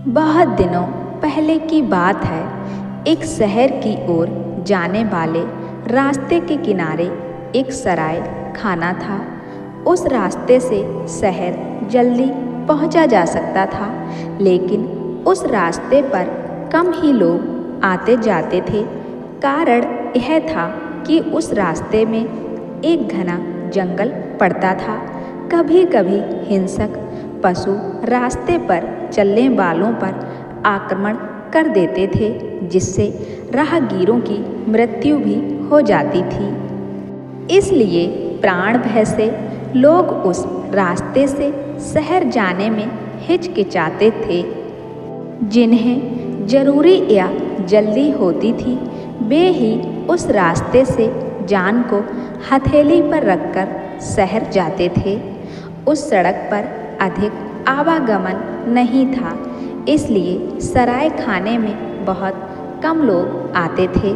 बहुत दिनों पहले की बात है। एक शहर की ओर जाने वाले रास्ते के किनारे एक सराय खाना था। उस रास्ते से शहर जल्दी पहुंचा जा सकता था, लेकिन उस रास्ते पर कम ही लोग आते जाते थे। कारण यह था कि उस रास्ते में एक घना जंगल पड़ता था। कभी कभी हिंसक पशु रास्ते पर चलने वालों पर आक्रमण कर देते थे, जिससे राहगीरों की मृत्यु भी हो जाती थी। इसलिए प्राण भय से लोग उस रास्ते से शहर जाने में हिचकिचाते थे। जिन्हें जरूरी या जल्दी होती थी, वे ही उस रास्ते से जान को हथेली पर रखकर शहर जाते थे। उस सड़क पर अधिक आवागमन नहीं था, इसलिए सराय खाने में बहुत कम लोग आते थे।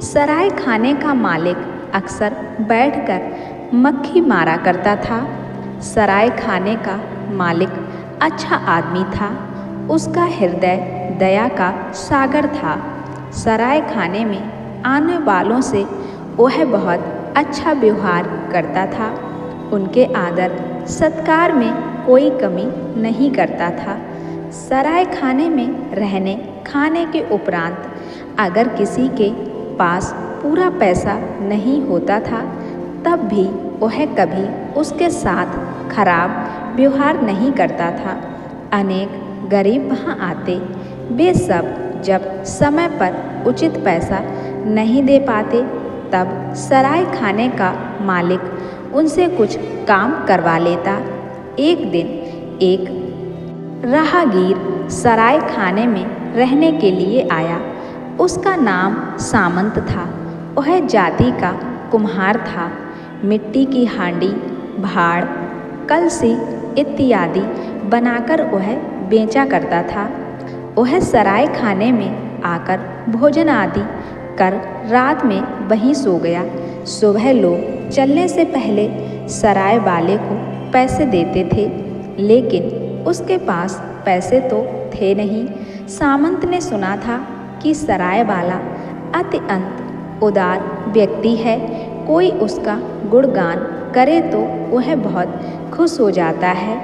सराय खाने का मालिक अक्सर बैठकर मक्खी मारा करता था। सराय खाने का मालिक अच्छा आदमी था। उसका हृदय दया का सागर था। सराय खाने में आने वालों से वह बहुत अच्छा व्यवहार करता था। उनके आदर सत्कार में कोई कमी नहीं करता था। सराय खाने में रहने खाने के उपरांत अगर किसी के पास पूरा पैसा नहीं होता था, तब भी वह कभी उसके साथ खराब व्यवहार नहीं करता था। अनेक गरीब वहाँ आते, वे सब जब समय पर उचित पैसा नहीं दे पाते, तब सराय खाने का मालिक उनसे कुछ काम करवा लेता। एक दिन एक राहगीर सराय खाने में रहने के लिए आया। उसका नाम सामंत था। वह जाति का कुम्हार था। मिट्टी की हांडी, भाड़, कलसी इत्यादि बनाकर वह बेचा करता था। वह सराय खाने में आकर भोजन आदि कर रात में वहीं सो गया। सुबह लोग चलने से पहले सराय वाले को पैसे देते थे, लेकिन उसके पास पैसे तो थे नहीं। सामंत ने सुना था कि सराय वाला अत्यंत उदार व्यक्ति है। कोई उसका गुणगान करे तो वह बहुत खुश हो जाता है।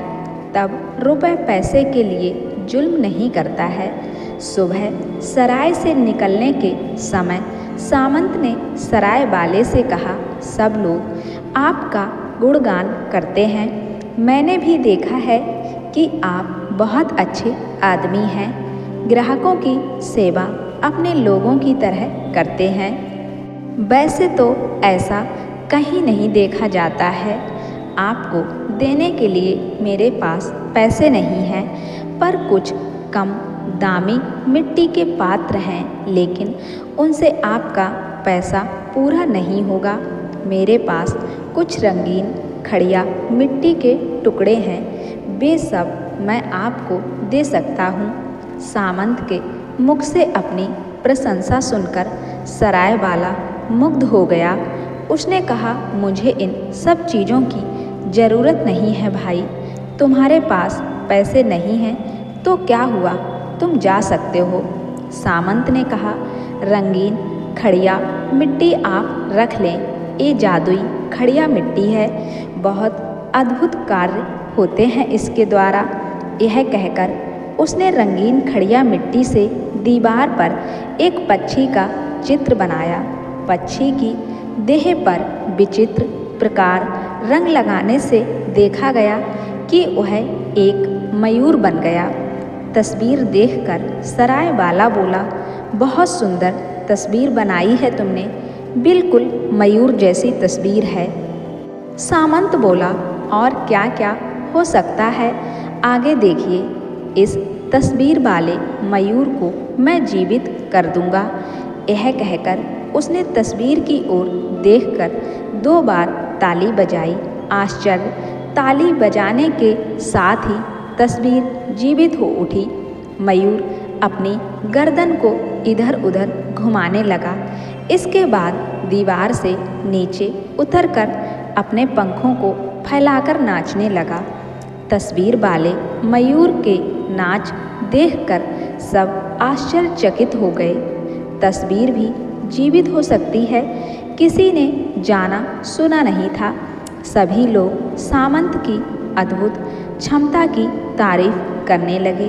तब रुपए पैसे के लिए जुल्म नहीं करता है। सुबह सराय से निकलने के समय सामंत ने सराय वाले से कहा, सब लोग आपका गुणगान करते हैं। मैंने भी देखा है कि आप बहुत अच्छे आदमी हैं। ग्राहकों की सेवा अपने लोगों की तरह करते हैं। वैसे तो ऐसा कहीं नहीं देखा जाता है। आपको देने के लिए मेरे पास पैसे नहीं हैं, पर कुछ कम दामी मिट्टी के पात्र हैं, लेकिन उनसे आपका पैसा पूरा नहीं होगा। मेरे पास कुछ रंगीन खड़िया मिट्टी के टुकड़े हैं, वे सब मैं आपको दे सकता हूँ। सामंत के मुख से अपनी प्रशंसा सुनकर सराय वाला मुग्ध हो गया। उसने कहा, मुझे इन सब चीज़ों की ज़रूरत नहीं है भाई। तुम्हारे पास पैसे नहीं हैं तो क्या हुआ, तुम जा सकते हो। सामंत ने कहा, रंगीन खड़िया मिट्टी आप रख लें। ये जादुई खड़िया मिट्टी है, बहुत अद्भुत कार्य होते हैं इसके द्वारा। यह कहकर उसने रंगीन खड़िया मिट्टी से दीवार पर एक पक्षी का चित्र बनाया। पक्षी की देह पर विचित्र प्रकार रंग लगाने से देखा गया कि वह एक मयूर बन गया। तस्वीर देखकर सराय वाला बोला, बहुत सुंदर तस्वीर बनाई है तुमने, बिल्कुल मयूर जैसी तस्वीर है। सामंत बोला, और क्या क्या हो सकता है, आगे देखिए। इस तस्वीर वाले मयूर को मैं जीवित कर दूंगा। यह कहकर उसने तस्वीर की ओर देखकर 2 बार ताली बजाई। आश्चर्य! ताली बजाने के साथ ही तस्वीर जीवित हो उठी। मयूर अपनी गर्दन को इधर उधर घुमाने लगा। इसके बाद दीवार से नीचे उतरकर अपने पंखों को फैलाकर नाचने लगा। तस्वीर वाले मयूर के नाच देखकर सब आश्चर्यचकित हो गए। तस्वीर भी जीवित हो सकती है, किसी ने जाना सुना नहीं था। सभी लोग सामंत की अद्भुत क्षमता की तारीफ करने लगे।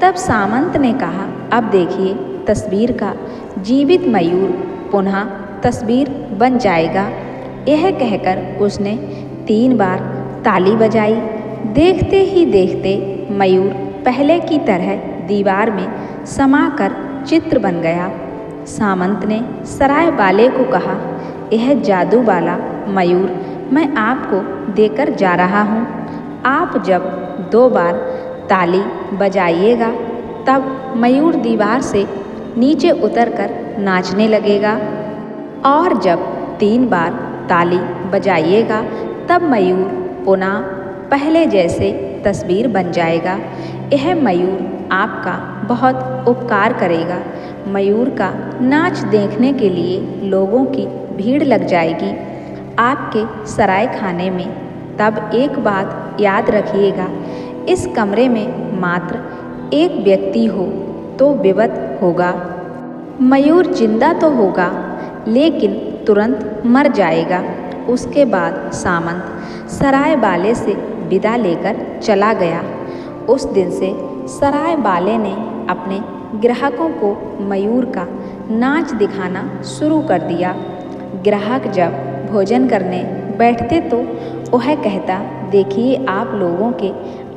तब सामंत ने कहा, अब देखिए, तस्वीर का जीवित मयूर पुनः तस्वीर बन जाएगा। यह कहकर उसने 3 बार ताली बजाई। देखते ही देखते मयूर पहले की तरह दीवार में समाकर चित्र बन गया। सामंत ने सराय वाले को कहा, यह जादू वाला मयूर मैं आपको देकर जा रहा हूँ। आप जब 2 बार ताली बजाइएगा तब मयूर दीवार से नीचे उतरकर नाचने लगेगा, और जब 3 बार ताली बजाइएगा तब मयूर पुनः पहले जैसे तस्वीर बन जाएगा। यह मयूर आपका बहुत उपकार करेगा। मयूर का नाच देखने के लिए लोगों की भीड़ लग जाएगी आपके सराय खाने में। तब एक बात याद रखिएगा, इस कमरे में मात्र एक व्यक्ति हो तो विपद होगा। मयूर जिंदा तो होगा लेकिन तुरंत मर जाएगा। उसके बाद सामंत सराय वाले से विदा लेकर चला गया। उस दिन से सराय वाले ने अपने ग्राहकों को मयूर का नाच दिखाना शुरू कर दिया। ग्राहक जब भोजन करने बैठते तो वह कहता, देखिए, आप लोगों के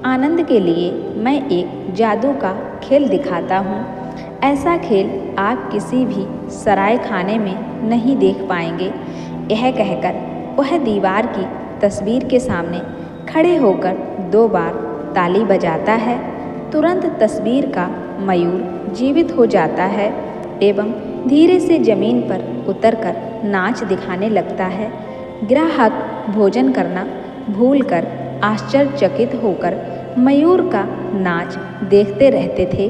आनंद के लिए मैं एक जादू का खेल दिखाता हूँ। ऐसा खेल आप किसी भी सराय खाने में नहीं देख पाएंगे। यह कहकर वह दीवार की तस्वीर के सामने खड़े होकर 2 बार ताली बजाता है। तुरंत तस्वीर का मयूर जीवित हो जाता है एवं धीरे से जमीन पर उतरकर नाच दिखाने लगता है। ग्राहक भोजन करना भूलकर आश्चर्यचकित होकर मयूर का नाच देखते रहते थे।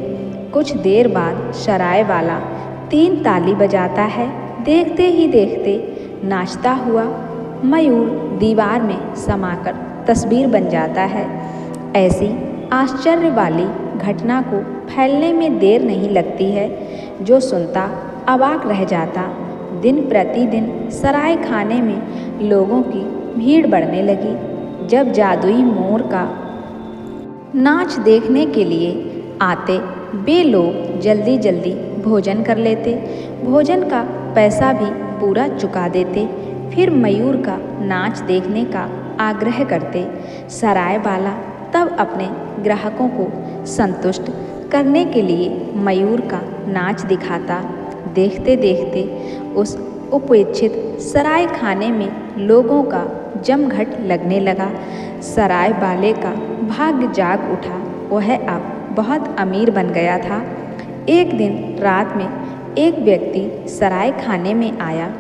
कुछ देर बाद सराय वाला 3 ताली बजाता है। देखते ही देखते नाचता हुआ मयूर दीवार में समाकर तस्वीर बन जाता है। ऐसी आश्चर्य वाली घटना को फैलने में देर नहीं लगती है। जो सुनता अवाक रह जाता। दिन प्रतिदिन सराय खाने में लोगों की भीड़ बढ़ने लगी। जब जादुई मोर का नाच देखने के लिए आते वे लोग जल्दी जल्दी भोजन कर लेते। भोजन का पैसा भी पूरा चुका देते। फिर मयूर का नाच देखने का आग्रह करते। सराय वाला तब अपने ग्राहकों को संतुष्ट करने के लिए मयूर का नाच दिखाता। देखते देखते उस उपेक्षित सराय खाने में लोगों का जमघट लगने लगा। सराय वाले का भाग्य जाग उठा। वह अब बहुत अमीर बन गया था। एक दिन रात में एक व्यक्ति सराय खाने में आया।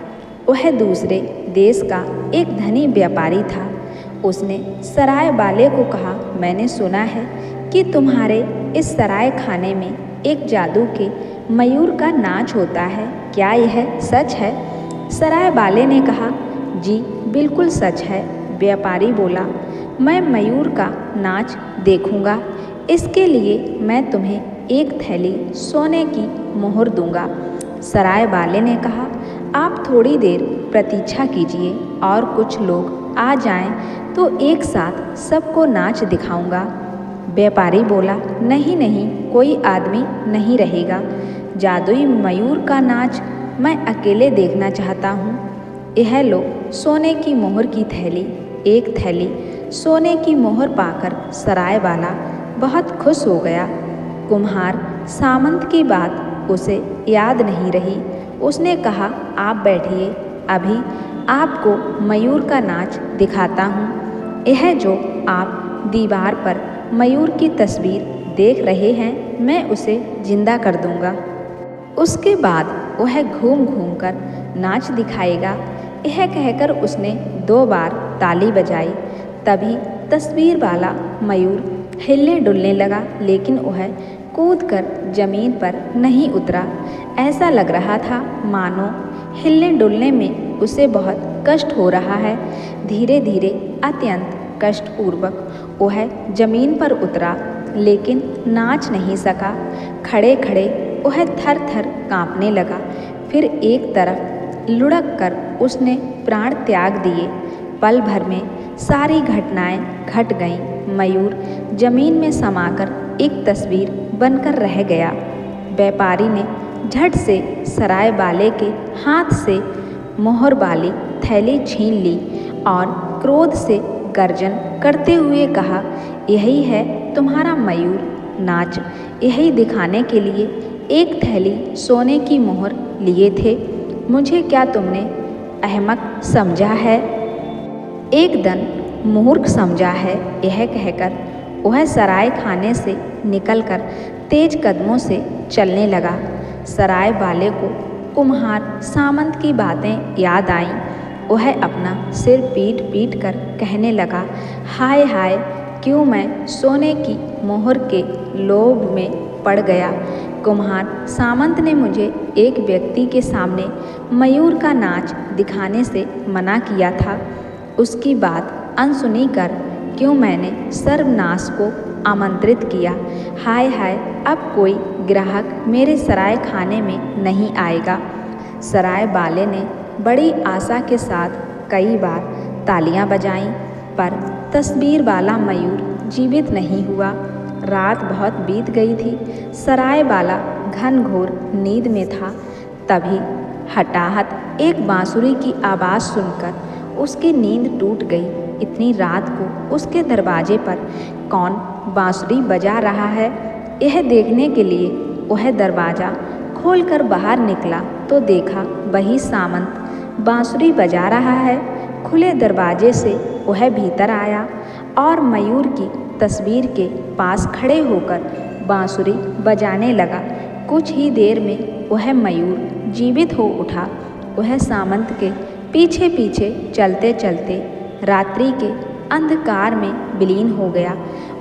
वह दूसरे देश का एक धनी व्यापारी था। उसने सराय वाले को कहा, मैंने सुना है कि तुम्हारे इस सराय खाने में एक जादू के मयूर का नाच होता है, क्या यह सच है? सराय वाले ने कहा, जी बिल्कुल सच है। व्यापारी बोला, मैं मयूर का नाच देखूंगा। इसके लिए मैं तुम्हें एक थैली सोने की मोहर दूंगा। सराय वाले ने कहा, आप थोड़ी देर प्रतीक्षा कीजिए और कुछ लोग आ जाएं तो एक साथ सबको नाच दिखाऊंगा। व्यापारी बोला, नहीं नहीं, कोई आदमी नहीं रहेगा। जादुई मयूर का नाच मैं अकेले देखना चाहता हूँ। यह लो सोने की मोहर की थैली। एक थैली सोने की मोहर पाकर सराय वाला बहुत खुश हो गया। कुम्हार सामंत की बात उसे याद नहीं रही। उसने कहा, आप बैठिए, अभी आपको मयूर का नाच दिखाता हूँ। यह जो आप दीवार पर मयूर की तस्वीर देख रहे हैं, मैं उसे जिंदा कर दूंगा। उसके बाद वह घूम घूम कर नाच दिखाएगा। यह कहकर उसने 2 बार ताली बजाई। तभी तस्वीर वाला मयूर हिलने डुलने लगा, लेकिन वह कूदकर जमीन पर नहीं उतरा। ऐसा लग रहा था मानो हिलने डुलने में उसे बहुत कष्ट हो रहा है। धीरे धीरे अत्यंत कष्टपूर्वक वह जमीन पर उतरा। लेकिन नाच नहीं सका। खड़े खड़े वह थर थर काँपने लगा। फिर एक तरफ लुढ़क कर उसने प्राण त्याग दिए। पल भर में सारी घटनाएं घट गईं। मयूर जमीन में समाकर एक तस्वीर बनकर रह गया। व्यापारी ने झट से सराय वाले के हाथ से मोहर वाली थैली छीन ली और क्रोध से गर्जन करते हुए कहा, यही है तुम्हारा मयूर नाच। यही दिखाने के लिए एक थैली सोने की मोहर लिए थे। मुझे क्या तुमने अहमक समझा है, एकदम मूर्ख समझा है। यह कहकर वह सराय खाने से निकलकर तेज कदमों से चलने लगा। सराय वाले को कुम्हार सामंत की बातें याद आईं। वह अपना सिर पीट पीट कर कहने लगा, हाय हाय, क्यों मैं सोने की मोहर के लोभ में पड़ गया। कुम्हार सामंत ने मुझे एक व्यक्ति के सामने मयूर का नाच दिखाने से मना किया था। उसकी बात अनसुनी कर क्यों मैंने सर्वनाश को आमंत्रित किया। हाय हाय, अब कोई ग्राहक मेरे सराय खाने में नहीं आएगा। सराय वाले ने बड़ी आशा के साथ कई बार तालियां बजाईं, पर तस्वीर वाला मयूर जीवित नहीं हुआ। रात बहुत बीत गई थी। सराय वाला घनघोर नींद में था। तभी हठात एक बांसुरी की आवाज़ सुनकर उसकी नींद टूट गई। इतनी रात को उसके दरवाजे पर कौन बांसुरी बजा रहा है, यह देखने के लिए वह दरवाज़ा खोलकर बाहर निकला तो देखा वही सामंत बांसुरी बजा रहा है। खुले दरवाजे से वह भीतर आया और मयूर की तस्वीर के पास खड़े होकर बांसुरी बजाने लगा। कुछ ही देर में वह मयूर जीवित हो उठा। वह सामंत के पीछे पीछे चलते चलते रात्रि के अंधकार में विलीन हो गया।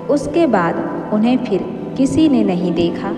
उसके बाद उन्हें फिर किसी ने नहीं देखा।